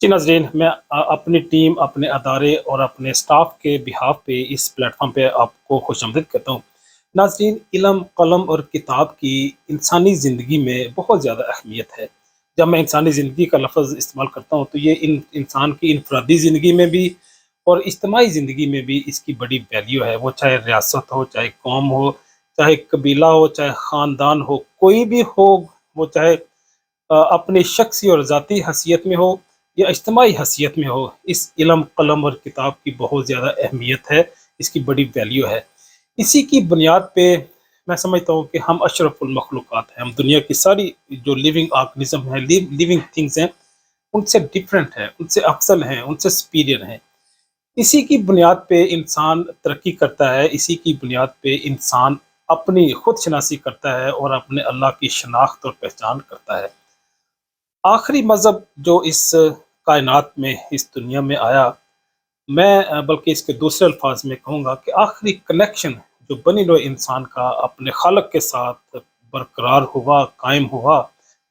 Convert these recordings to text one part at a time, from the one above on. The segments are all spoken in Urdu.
جی ناظرین، میں اپنی ٹیم، اپنے ادارے اور اپنے اسٹاف کے بہاف پہ اس پلیٹ فارم پہ آپ کو خوش آمدید کہتا ہوں۔ ناظرین، علم، قلم اور کتاب کی انسانی زندگی میں بہت زیادہ اہمیت ہے۔ جب میں انسانی زندگی کا لفظ استعمال کرتا ہوں تو یہ انسان کی انفرادی زندگی میں بھی اور اجتماعی زندگی میں بھی اس کی بڑی ویلیو ہے۔ وہ چاہے ریاست ہو، چاہے قوم ہو، چاہے قبیلہ ہو، چاہے خاندان ہو، کوئی بھی ہو، وہ چاہے اپنی شخصی اور ذاتی حیثیت میں ہو یا اجتماعی حیثیت میں ہو، اس علم، قلم اور کتاب کی بہت زیادہ اہمیت ہے، اس کی بڑی ویلیو ہے۔ اسی کی بنیاد پہ میں سمجھتا ہوں کہ ہم اشرف المخلوقات ہیں۔ ہم دنیا کی ساری جو لیونگ آرگنزم ہیں، لیونگ تھنگز ہیں، ان سے ڈفرینٹ ہیں، ان سے افضل ہیں، ان سے سپیریئر ہیں۔ اسی کی بنیاد پہ انسان ترقی کرتا ہے، اسی کی بنیاد پہ انسان اپنی خود شناسی کرتا ہے اور اپنے اللہ کی شناخت اور پہچان کرتا ہے۔ آخری مذہب جو اس کائنات میں، اس دنیا میں آیا، میں بلکہ اس کے دوسرے الفاظ میں کہوں گا کہ آخری کنیکشن جو بنی نوع انسان کا اپنے خالق کے ساتھ برقرار ہوا، قائم ہوا،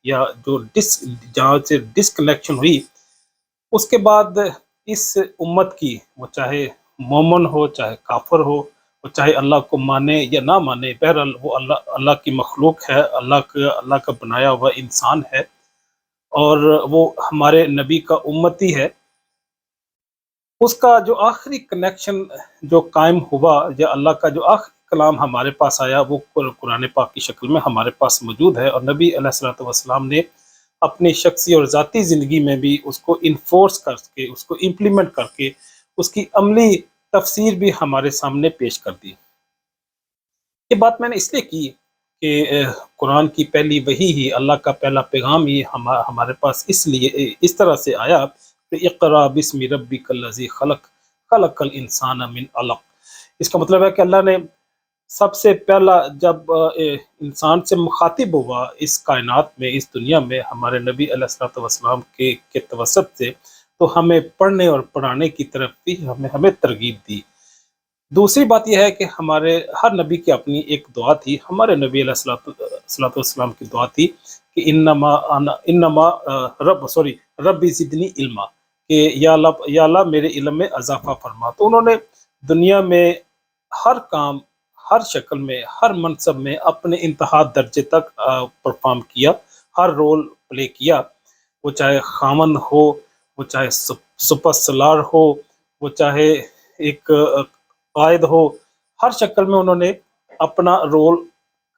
یا جو جہاں سے ڈسکنیکشن ہوئی، اس کے بعد اس امت کی، وہ چاہے مومن ہو، چاہے کافر ہو، وہ چاہے اللہ کو مانے یا نہ مانے، بہرحال وہ اللہ کی مخلوق ہے، اللہ کا بنایا ہوا انسان ہے، اور وہ ہمارے نبی کا امتی ہے۔ اس کا جو آخری کنیکشن جو قائم ہوا، یا اللہ کا جو آخری کلام ہمارے پاس آیا، وہ قرآن پاک کی شکل میں ہمارے پاس موجود ہے، اور نبی علیہ الصلوۃ والسلام نے اپنی شخصی اور ذاتی زندگی میں بھی اس کو انفورس کر کے، اس کو امپلیمنٹ کر کے، اس کی عملی تفسیر بھی ہمارے سامنے پیش کر دی۔ یہ بات میں نے اس لیے کی کہ قرآن کی پہلی وحی ہی، اللہ کا پہلا پیغام ہی ہمارے پاس اس لیے اس طرح سے آیا کہ اقرا بسم ربک الذی خلق، خلق الانسان من علق۔ اس کا مطلب ہے کہ اللہ نے سب سے پہلا جب انسان سے مخاطب ہوا اس کائنات میں، اس دنیا میں، ہمارے نبی علیہ الصلوۃ والسلام کے توسط سے، تو ہمیں پڑھنے اور پڑھانے کی طرف بھی ہمیں ترغیب دی۔ دوسری بات یہ ہے کہ ہمارے ہر نبی کی اپنی ایک دعا تھی۔ ہمارے نبی علیہ الصلوۃ والسلام کی دعا تھی کہ ربی زدنی علما، کہ یا اللہ میرے علم میں اضافہ فرما۔ تو انہوں نے دنیا میں ہر کام، ہر شکل میں، ہر منصب میں اپنے انتہا درجے تک پرفارم کیا، ہر رول پلے کیا، وہ چاہے خامن ہو، وہ چاہے سپر سلار ہو، وہ چاہے ایک قائد ہو، ہر شکل میں انہوں نے اپنا رول،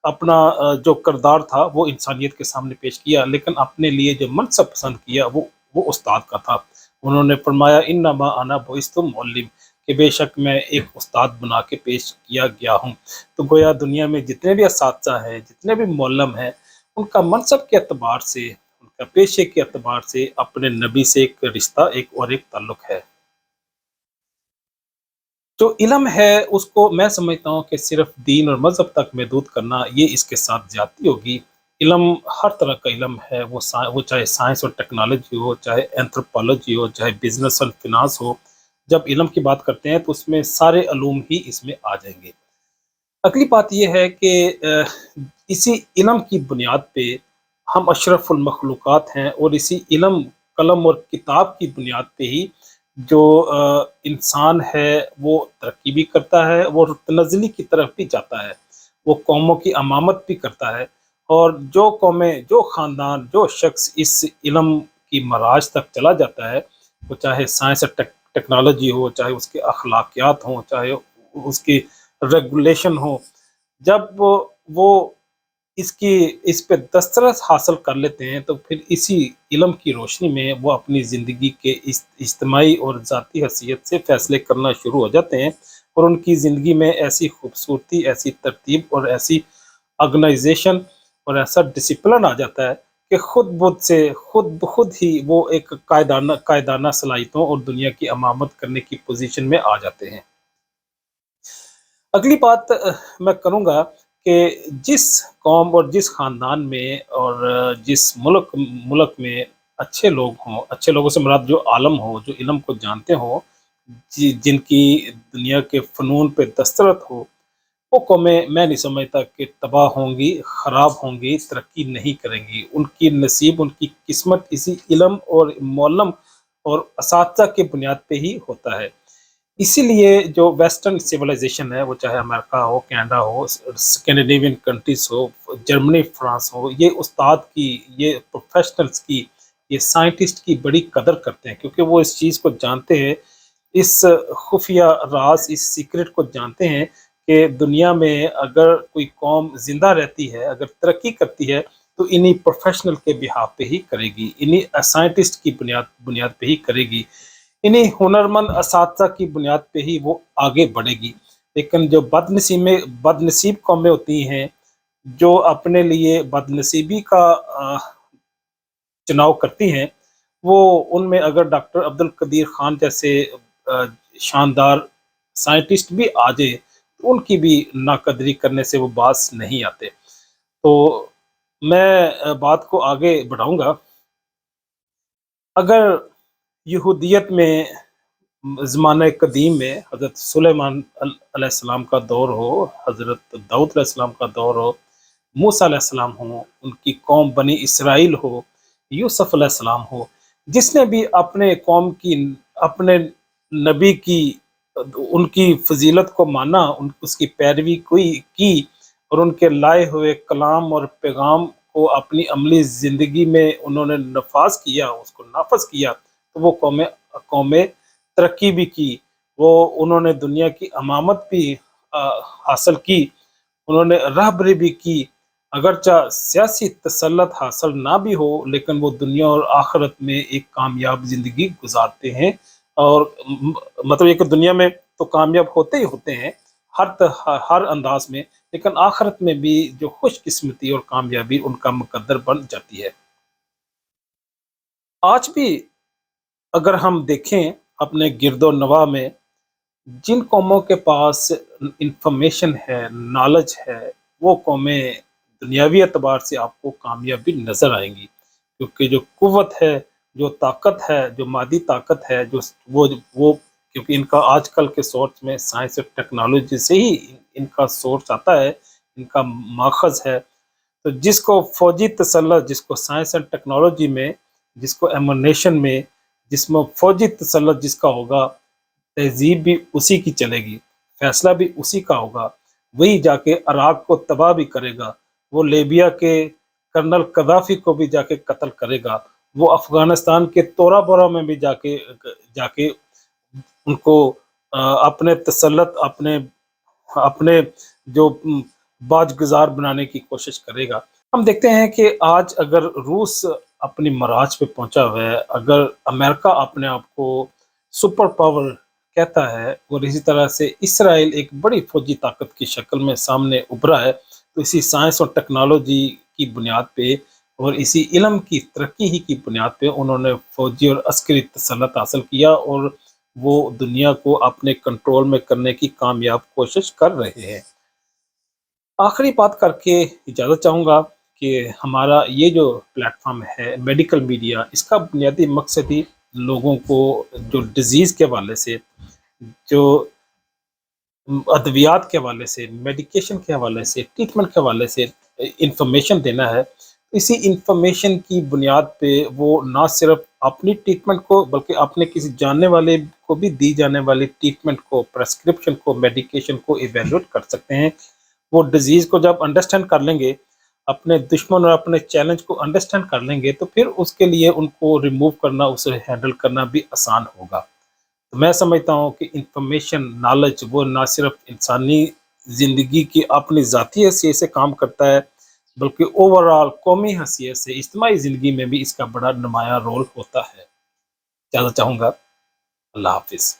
اپنا جو کردار تھا وہ انسانیت کے سامنے پیش کیا، لیکن اپنے لیے جو منصب پسند کیا وہ استاد کا تھا۔ انہوں نے فرمایا انما انا بعثت معلم، کہ بے شک میں ایک استاد بنا کے پیش کیا گیا ہوں۔ تو گویا دنیا میں جتنے بھی اساتذہ ہیں، جتنے بھی معلم ہیں، ان کا منصب کے اعتبار سے، ان کا پیشے کے اعتبار سے اپنے نبی سے ایک رشتہ، ایک تعلق ہے۔ جو علم ہے اس کو میں سمجھتا ہوں کہ صرف دین اور مذہب تک محدود کرنا، یہ اس کے ساتھ زیادتی ہوگی۔ علم ہر طرح کا علم ہے، وہ چاہے سائنس اور ٹیکنالوجی ہو، چاہے اینتھروپولوجی ہو، چاہے بزنس اور فنانس ہو۔ جب علم کی بات کرتے ہیں تو اس میں سارے علوم ہی اس میں آ جائیں گے۔ اگلی بات یہ ہے کہ اسی علم کی بنیاد پہ ہم اشرف المخلوقات ہیں، اور اسی علم، قلم اور کتاب کی بنیاد پہ ہی جو انسان ہے وہ ترقی بھی کرتا ہے، وہ تنزلی کی طرف بھی جاتا ہے، وہ قوموں کی امامت بھی کرتا ہے، اور جو قومیں، جو خاندان، جو شخص اس علم کی معراج تک چلا جاتا ہے، وہ چاہے سائنس اور ٹیکنالوجی ہو، چاہے اس کے اخلاقیات ہوں، چاہے اس کی ریگولیشن ہو، جب وہ اس پہ دسترس حاصل کر لیتے ہیں تو پھر اسی علم کی روشنی میں وہ اپنی زندگی کے اجتماعی اور ذاتی حیثیت سے فیصلے کرنا شروع ہو جاتے ہیں، اور ان کی زندگی میں ایسی خوبصورتی، ایسی ترتیب اور ایسی آرگنائزیشن اور ایسا ڈسپلن آ جاتا ہے کہ خود بخود ہی وہ ایک قائدانہ صلاحیتوں اور دنیا کی امامت کرنے کی پوزیشن میں آ جاتے ہیں۔ اگلی بات میں کروں گا کہ جس قوم اور جس خاندان میں اور جس ملک میں اچھے لوگ ہوں، اچھے لوگوں سے مراد جو عالم ہو، جو علم کو جانتے ہوں، جن کی دنیا کے فنون پہ دسترت ہو، وہ قومیں میں نہیں سمجھتا کہ تباہ ہوں گی، خراب ہوں گی، ترقی نہیں کریں گی۔ ان کی نصیب، ان کی قسمت اسی علم اور معلم اور اساتذہ کی بنیاد پہ ہی ہوتا ہے۔ اسی لیے جو ویسٹرن سویلائزیشن ہے، وہ چاہے امریکہ ہو، کینیڈا ہو، اسکینڈینیوین کنٹریز ہو، جرمنی، فرانس ہو، یہ استاد کی، یہ پروفیشنلز کی، یہ سائنٹسٹ کی بڑی قدر کرتے ہیں، کیونکہ وہ اس چیز کو جانتے ہیں، اس خفیہ راز، اس سیکرٹ کو جانتے ہیں کہ دنیا میں اگر کوئی قوم زندہ رہتی ہے، اگر ترقی کرتی ہے، تو انہی پروفیشنل کے بہاف پہ ہی کرے گی، انہی سائنٹسٹ کی بنیاد پہ ہی کرے گی، انہیں ہنرمند اساتذہ کی بنیاد پہ ہی وہ آگے بڑھے گی۔ لیکن جو بد نصیب قومیں ہوتی ہیں، جو اپنے لیے بد نصیبی کا چناؤ کرتی ہیں، وہ ان میں اگر ڈاکٹر عبد القدیر خان جیسے شاندار سائنٹسٹ بھی آ جائے، تو ان کی بھی ناقدری کرنے سے وہ باز نہیں آتے۔ تو میں بات کو آگے بڑھاؤں گا۔ اگر یہودیت میں زمانہ قدیم میں حضرت سلیمان علیہ السلام کا دور ہو، حضرت داؤد علیہ السلام کا دور ہو، موسیٰ علیہ السلام ہو، ان کی قوم بنی اسرائیل ہو، یوسف علیہ السلام ہو، جس نے بھی اپنے قوم کی، اپنے نبی کی، ان کی فضیلت کو مانا، اس کی پیروی کی، اور ان کے لائے ہوئے کلام اور پیغام کو اپنی عملی زندگی میں انہوں نے نفاذ کیا، اس کو نافذ کیا، تو وہ قومیں ترقی بھی کی، انہوں نے دنیا کی امامت بھی حاصل کی، انہوں نے رہبری بھی کی، اگرچہ سیاسی تسلط حاصل نہ بھی ہو، لیکن وہ دنیا اور آخرت میں ایک کامیاب زندگی گزارتے ہیں، اور مطلب یہ کہ دنیا میں تو کامیاب ہوتے ہی ہوتے ہیں ہر انداز میں، لیکن آخرت میں بھی جو خوش قسمتی اور کامیابی ان کا مقدر بن جاتی ہے۔ آج بھی اگر ہم دیکھیں اپنے گرد و نواح میں، جن قوموں کے پاس انفارمیشن ہے، نالج ہے، وہ قومیں دنیاوی اعتبار سے آپ کو کامیابی نظر آئیں گی، کیونکہ جو قوت ہے، جو طاقت ہے، جو مادی طاقت ہے، جو وہ کیونکہ ان کا آج کل کے سورس میں سائنس اور ٹیکنالوجی سے ہی ان کا سورس آتا ہے، ان کا ماخذ ہے، تو جس کو فوجی تسلط، جس کو سائنس اینڈ ٹیکنالوجی میں، جس کو ایمونیشن میں، جس میں فوجی تسلط جس کا ہوگا، تہذیب بھی اسی کی چلے گی، فیصلہ بھی اسی کا ہوگا، وہی جا کے عراق کو تباہ بھی کرے گا، وہ لیبیا کے کرنل قذافی کو بھی جا کے قتل کرے گا، وہ افغانستان کے تورا بورا میں بھی جا کے ان کو اپنے تسلط، اپنے جو باج گزار بنانے کی کوشش کرے گا۔ ہم دیکھتے ہیں کہ آج اگر روس اپنی مراج پہ پہنچا ہوا ہے، اگر امریکہ اپنے آپ کو سپر پاور کہتا ہے، اور اسی طرح سے اسرائیل ایک بڑی فوجی طاقت کی شکل میں سامنے ابھرا ہے، تو اسی سائنس اور ٹیکنالوجی کی بنیاد پہ اور اسی علم کی ترقی ہی کی بنیاد پہ انہوں نے فوجی اور عسکری تسلط حاصل کیا، اور وہ دنیا کو اپنے کنٹرول میں کرنے کی کامیاب کوشش کر رہے ہیں۔ آخری بات کر کے اجازت چاہوں گا کہ ہمارا یہ جو پلیٹ فارم ہے میڈیکل میڈیا، اس کا بنیادی مقصد ہی لوگوں کو جو ڈیزیز کے حوالے سے، جو ادویات کے حوالے سے، میڈیکیشن کے حوالے سے، ٹریٹمنٹ کے حوالے سے انفارمیشن دینا ہے۔ اسی انفارمیشن کی بنیاد پہ وہ نہ صرف اپنی ٹریٹمنٹ کو، بلکہ اپنے کسی جاننے والے کو بھی دی جانے والی ٹریٹمنٹ کو، پرسکرپشن کو، میڈیکیشن کو ایویلویٹ کر سکتے ہیں۔ وہ ڈیزیز کو جب انڈرسٹینڈ کر لیں گے، اپنے دشمن اور اپنے چیلنج کو انڈرسٹینڈ کر لیں گے، تو پھر اس کے لیے ان کو ریموو کرنا، اسے ہینڈل کرنا بھی آسان ہوگا۔ تو میں سمجھتا ہوں کہ انفارمیشن، نالج، وہ نہ صرف انسانی زندگی کی اپنی ذاتی حیثیت سے کام کرتا ہے، بلکہ اوورآل قومی حیثیت سے، اجتماعی زندگی میں بھی اس کا بڑا نمایاں رول ہوتا ہے۔ اجازت چاہوں گا۔ اللہ حافظ۔